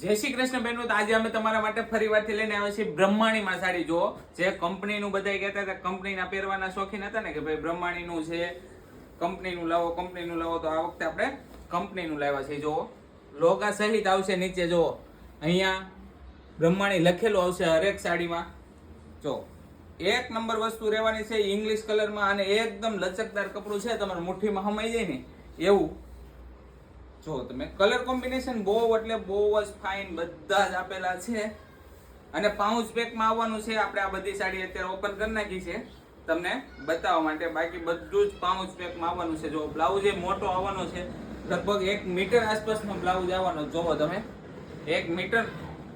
જય શ્રી કૃષ્ણ બહેનો, તો આજે અમે તમારા માટે ફરી વારથી લઈને આવ્યા છીએ બ્રહ્માણીમાં સાડી. જો જે કંપનીનું બધા કહેતા હતા, કંપનીના પહેરવાના શોખીન હતા ને કે ભાઈ બ્રહ્માણીનું છે, કંપનીનું લાવો, કંપનીનું લાવો, તો આ વખતે આપણે કંપનીનું લાવ્યા છીએ. જો લોગા સહિત આવશે નીચે, જો અહીંયા બ્રહ્માણી લખેલું આવશે હરેક સાડીમાં. જો એક નંબર વસ્તુ રહેવાની છે, ઇંગ્લિશ કલરમાં, અને એકદમ લચકદાર કપડું છે, તમારે મુઠ્ઠીમાં હમાઈ જાય ને એવું. જો તમે કલર કોમ્બિનેશન બહુ એટલે બહુ જ ફાઇન બધા જ આપેલા છે, અને પાઉચ પેકમાં આવવાનું છે. આપણે આ બધી સાડી અત્યારે ઓપન કરી નાખી છે તમને બતાવવા માટે, બાકી બધું જ પાઉચ પેકમાં આવવાનું છે. જો બ્લાઉઝ એ મોટો આવવાનો છે, લગભગ 1 મીટર આસપાસનો બ્લાઉઝ આવવાનો. જોવો તમે 1 મીટર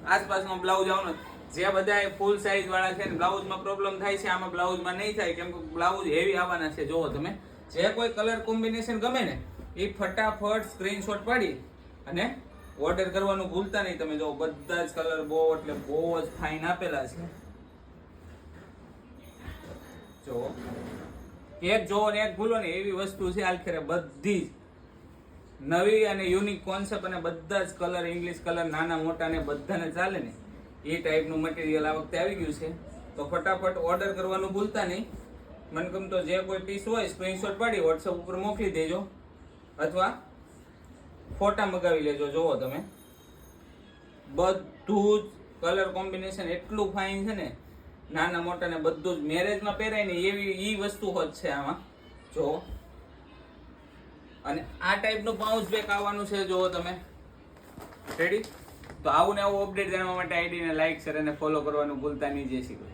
આસપાસનો બ્લાઉઝ આવવાનો. જે બધા ફૂલ સાઇઝ વાળા છે ને બ્લાઉઝમાં પ્રોબ્લેમ થાય છે, આમાં બ્લાઉઝમાં નહીં થાય, કેમ કે બ્લાઉઝ હેવી આવવાના છે. જોવો તમે જે કોઈ કલર કોમ્બિનેશન ગમે ને એ ફટાફટ સ્ક્રીનશોટ પાડી અને ઓર્ડર કરવાનું ભૂલતા નહીં. તમે જો બધા જ કલર બહુ એટલે બહુ જ ફાઇન આપેલા છે. જો એક જોવો ને એક ભૂલો ને એવી વસ્તુ છે. આખરે બધી જ નવી અને યુનિક કોન્સેપ્ટ, અને બધા જ કલર ઇંગ્લિશ કલર, નાના મોટા ને બધાને ચાલે ને એ ટાઈપનું મટીરિયલ આ વખતે આવી ગયું છે. તો ફટાફટ ઓર્ડર કરવાનું ભૂલતા નહીં. મનગમતો જે કોઈ પીસ હોય સ્ક્રીનશોટ પાડી વોટ્સઅપ ઉપર મોકલી દેજો, અથવા ફોટા મગાવી લેજો. જોવો તમે બધું જ કલર કોમ્બિનેશન એટલું ફાઇન છે ને, નાના મોટા ને બધું જ મેરેજમાં પહેરાય ને એવી ઈ વસ્તુ હોત છે આમાં. જો અને આ ટાઈપનું પાઉચ બેક આવવાનું છે. જોવો તમે રેડી. તો આવું ને આવું અપડેટ જાણવા માટે આઈડીને લાઈક, શેર અને ફોલો કરવાનું ભૂલતા નહીં. જય શ્રી કૃષ્ણ.